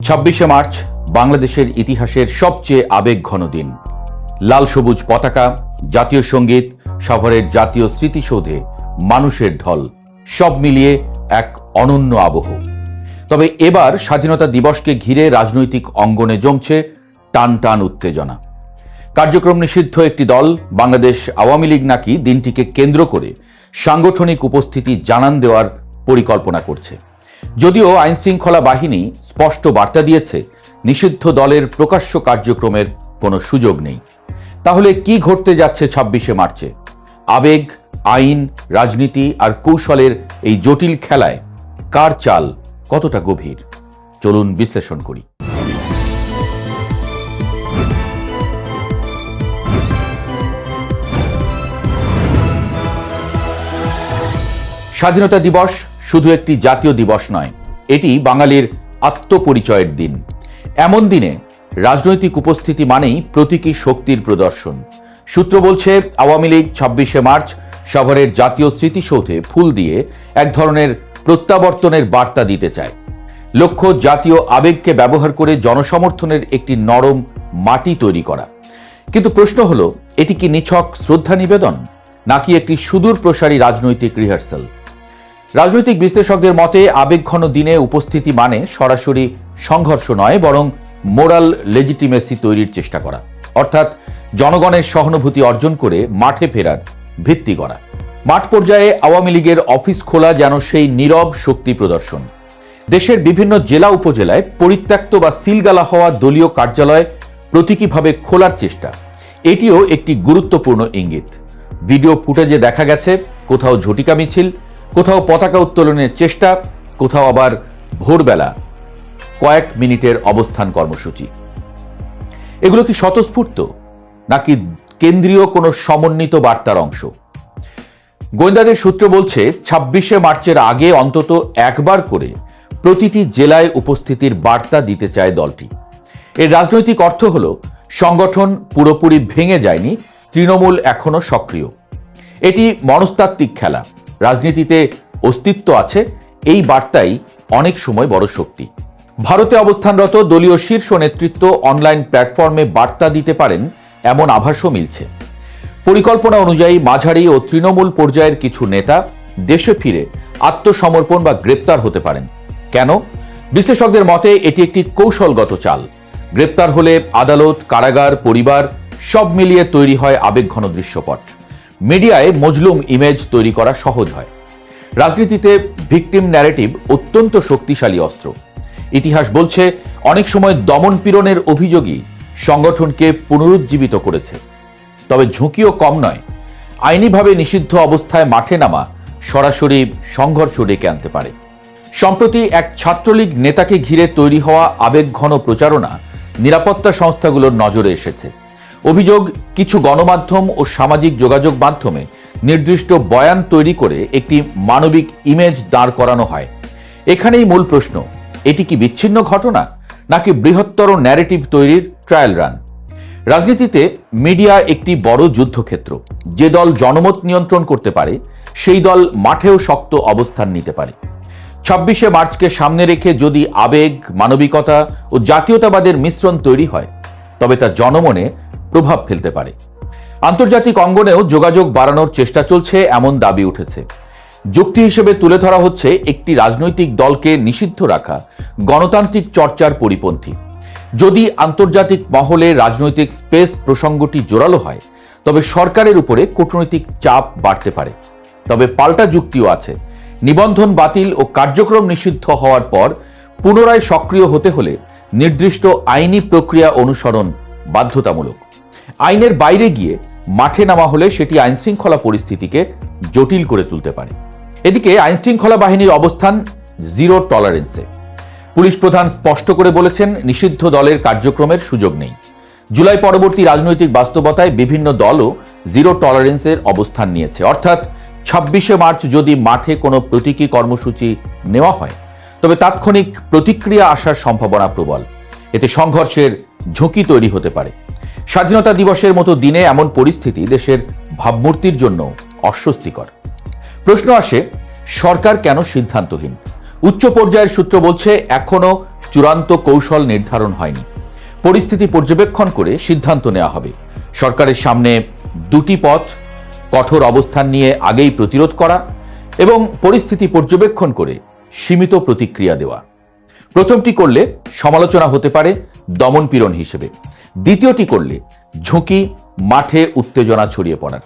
26শে March বাংলাদেশের ইতিহাসের সবচেয়ে আবেগঘন দিন। লাল সবুজ পতাকা, জাতীয় সঙ্গীত, সাভারের জাতীয় স্মৃতিসৌধে মানুষের ঢল, সব মিলিয়ে এক অনন্য আবহ। তবে এবার স্বাধীনতা দিবসকে ঘিরে রাজনৈতিক অঙ্গনে জমছে টান টান উত্তেজনা। কার্যক্রম নিষিদ্ধ একটি দল বাংলাদেশ আওয়ামী লীগ নাকি দিনটিকে কেন্দ্র করে সাংগঠনিক উপস্থিতি জানান দেওয়ার পরিকল্পনা করছে। যদিও আইনশৃঙ্খলা বাহিনী স্পষ্ট বার্তা দিয়েছে নিষিদ্ধ দলের প্রকাশ্য কার্যক্রমের কোনো সুযোগ নেই। তাহলে কি ঘটতে যাচ্ছে 26শে মার্চে? আবেগ, আইন, রাজনীতি আর কৌশলের এই জটিল খেলায় কার চাল কতটা গভীর? চলুন বিশ্লেষণ করি। স্বাধীনতা দিবস শুধু একটি জাতীয় দিবস নয়, এটি বাঙালির আত্মপরিচয়ের দিন। এমন দিনে রাজনৈতিক উপস্থিতি মানেই প্রতীকী শক্তির প্রদর্শন। সূত্র বলছে, আওয়ামী লীগ 26শে মার্চ সাভারের জাতীয় স্মৃতিসৌধে ফুল দিয়ে এক ধরনের প্রত্যাবর্তনের বার্তা দিতে চায়। লক্ষ্য জাতীয় আবেগকে ব্যবহার করে জনসমর্থনের একটি নরম মাটি তৈরি করা। কিন্তু প্রশ্ন হলো, এটি কি নিছক শ্রদ্ধা নিবেদন নাকি একটি সুদূর প্রসারী রাজনৈতিক রিহার্সাল? রাজনৈতিক বিশ্লেষকদের মতে আবেগঘন দিনে উপস্থিতি মানে সরাসরি সংঘর্ষ নয়, বরং মোরাল লেজিটিমেসি তৈরির চেষ্টা করা, অর্থাৎ জনগণের সহানুভূতি অর্জন করে মাঠে ফেরার ভিত্তি করা। মাঠ পর্যায়ে আওয়ামী লীগের অফিস খোলা যেন সেই নীরব শক্তি প্রদর্শন। দেশের বিভিন্ন জেলা উপজেলায় পরিত্যক্ত বা সিলগালা হওয়া দলীয় কার্যালয় প্রতীকীভাবে খোলার চেষ্টা, এটিও একটি গুরুত্বপূর্ণ ইঙ্গিত। ভিডিও ফুটেজে দেখা গেছে কোথাও ঝটিকা মিছিল, কোথাও পতাকা উত্তোলনের চেষ্টা, কোথাও আবার ভোরবেলা কয়েক মিনিটের অবস্থান কর্মসূচি। এগুলো কি স্বতঃস্ফূর্ত নাকি কেন্দ্রীয় কোনো সমন্বিত বার্তার অংশ? গোয়েন্দাদের সূত্র বলছে, 26শে মার্চের আগে অন্তত একবার করে প্রতিটি জেলায় উপস্থিতির বার্তা দিতে চায় দলটি। এর রাজনৈতিক অর্থ হল, সংগঠন পুরোপুরি ভেঙে যায়নি, তৃণমূল এখনো সক্রিয়। এটি মনস্তাত্ত্বিক খেলা। রাজনীতিতে অস্তিত্ব আছে, এই বার্তাই অনেক সময় বড় শক্তি। ভারতে অবস্থানরত দলীয় শীর্ষ নেতৃত্ব অনলাইন প্ল্যাটফর্মে বার্তা দিতে পারেন এমন আভাসও মিলছে। পরিকল্পনা অনুযায়ী মাঝারি ও তৃণমূল পর্যায়ের কিছু নেতা দেশে ফিরে আত্মসমর্পণ বা গ্রেপ্তার হতে পারেন। কেন? বিশ্লেষকদের মতে এটি একটি কৌশলগত চাল। গ্রেপ্তার হলে আদালত, কারাগার, পরিবার সব মিলিয়ে তৈরি হয় আবেগঘন দৃশ্যপট। মিডিয়ায় মজলুম ইমেজ তৈরি করা সহজ হয়। রাজনীতিতে ভিকটিম ন্যারেটিভ অত্যন্ত শক্তিশালী অস্ত্র। ইতিহাস বলছে, অনেক সময় দমনপীড়নের অভিযোগই সংগঠনকে পুনরুজ্জীবিত করেছে। তবে ঝুঁকিও কম নয়। আইনিভাবে নিষিদ্ধ অবস্থায় মাঠে নামা সরাসরি সংঘর্ষ ডেকে আনতে পারে। সম্প্রতি এক ছাত্রলীগ নেতাকে ঘিরে তৈরি হওয়া আবেগঘন প্রচারণা নিরাপত্তা সংস্থাগুলোর নজরে এসেছে। অভিযোগ, কিছু গণমাধ্যম ও সামাজিক যোগাযোগ মাধ্যমে নির্দিষ্ট বয়ান তৈরি করে একটি মানবিক ইমেজ দাঁড় করানো হয়। এখানেই মূল প্রশ্ন, এটি কি বিচ্ছিন্ন ঘটনা নাকি বৃহত্তর ন্যারেটিভ তৈরির ট্রায়াল রান? রাজনীতিতে মিডিয়া একটি বড় যুদ্ধক্ষেত্র। যে দল জনমত নিয়ন্ত্রণ করতে পারে সেই দল মাঠেও শক্ত অবস্থান নিতে পারে। 26শে মার্চকে সামনে রেখে যদি আবেগ, মানবিকতা ও জাতীয়তাবাদের মিশ্রণ তৈরি হয়, তবে তা জনমনে প্রভাব ফেলতে পারে। আন্তর্জাতিক অঙ্গনেও যোগাযোগ বাড়ানোর চেষ্টা চলছে এমন দাবি উঠেছে। যুক্তি হিসেবে তুলে ধরা হচ্ছে, একটি রাজনৈতিক দলকে নিষিদ্ধ রাখা গণতান্ত্রিক চর্চার পরিপন্থী। যদি আন্তর্জাতিক মহলে রাজনৈতিক স্পেস প্রসঙ্গটি জোরালো হয়, তবে সরকারের উপরে কূটনৈতিক চাপ বাড়তে পারে। তবে পাল্টা যুক্তিও আছে। নিবন্ধন বাতিল ও কার্যক্রম নিষিদ্ধ হওয়ার পর পুনরায় সক্রিয় হতে হলে নির্দিষ্ট আইনি প্রক্রিয়া অনুসরণ বাধ্যতামূলক। আইনের বাইরে গিয়ে মাঠে নামা হলে সেটি আইনশৃঙ্খলা পরিস্থিতিকে জটিল করে তুলতে পারে। এদিকে আইনশৃঙ্খলা বাহিনীর অবস্থান জিরো টলারেন্সে। পুলিশ প্রধান স্পষ্ট করে বলেছেন, নিষিদ্ধ দলের কার্যক্রমের সুযোগ নেই। জুলাই পরবর্তী রাজনৈতিক বাস্তবতায় বিভিন্ন দলও জিরো টলারেন্সের অবস্থান নিয়েছে। অর্থাৎ 26শে মার্চ যদি মাঠে কোনো প্রতীকী কর্মসূচি নেওয়া হয়, তবে তাৎক্ষণিক প্রতিক্রিয়া আসার সম্ভাবনা প্রবল। এতে সংঘর্ষের ঝুঁকি তৈরি হতে পারে। স্বাধীনতা দিবসের মতো দিনে এমন পরিস্থিতি দেশের ভাবমূর্তির জন্য অস্বস্তিকর। প্রশ্ন আসে, সরকার কেন সিদ্ধান্তহীন? উচ্চ পর্যায়ের সূত্র বলছে এখনো চূড়ান্ত কৌশল নির্ধারণ হয়নি। পরিস্থিতি পর্যবেক্ষণ করে সিদ্ধান্ত নেওয়া হবে। সরকারের সামনে দুটি পথ: কঠোর অবস্থান নিয়ে আগেই প্রতিরোধ করা এবং পরিস্থিতি পর্যবেক্ষণ করে সীমিত প্রতিক্রিয়া দেওয়া। প্রথমটি করলে সমালোচনা হতে পারে দমনপীড়ন হিসেবে, দ্বিতীয়টি করলে ঝুঁকি, মাঠে উত্তেজনা ছড়িয়ে পড়ার।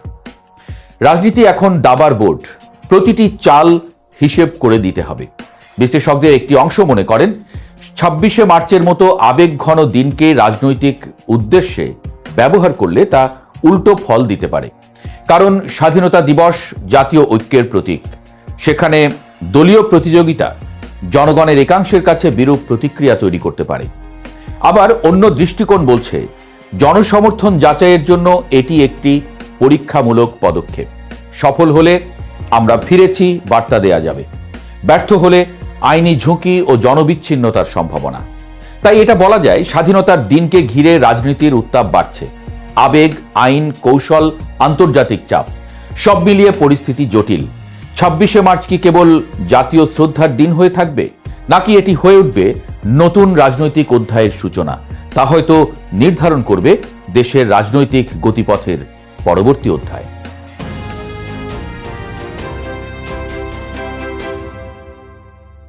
রাজনীতি এখন দাবার বোর্ড, প্রতিটি চাল হিসেব করে দিতে হবে। বিশ্লেষকদের একটি অংশ মনে করেন 26শে মার্চের মতো আবেগঘন দিনকে রাজনৈতিক উদ্দেশ্যে ব্যবহার করলে তা উল্টো ফল দিতে পারে। কারণ স্বাধীনতা দিবস জাতীয় ঐক্যের প্রতীক। সেখানে দলীয় প্রতিযোগিতা জনগণের একাংশের কাছে বিরূপ প্রতিক্রিয়া তৈরি করতে পারে। আবার অন্য দৃষ্টিকোণ বলছে জনসমর্থন যাচাইয়ের জন্য এটি একটি পরীক্ষামূলক পদক্ষেপ। সফল হলে আমরা ফিরেছি বার্তা দেয়া যাবে, ব্যর্থ হলে আইনি ঝুঁকি ও জনবিচ্ছিন্নতার সম্ভাবনা। তাই এটা বলা যায় স্বাধীনতার দিনকে ঘিরে রাজনীতির উত্তাপ বাড়ছে। আবেগ, আইন, কৌশল, আন্তর্জাতিক চাপ সব মিলিয়ে পরিস্থিতি জটিল। 26শে মার্চ কি কেবল জাতীয় শ্রদ্ধার দিন হয়ে থাকবে, নাকি এটি হয়ে উঠবে নতুন রাজনৈতিক অধ্যায়ের সূচনা? তা হয়তো নির্ধারণ করবে দেশের রাজনৈতিক গতিপথের পরবর্তী অধ্যায়।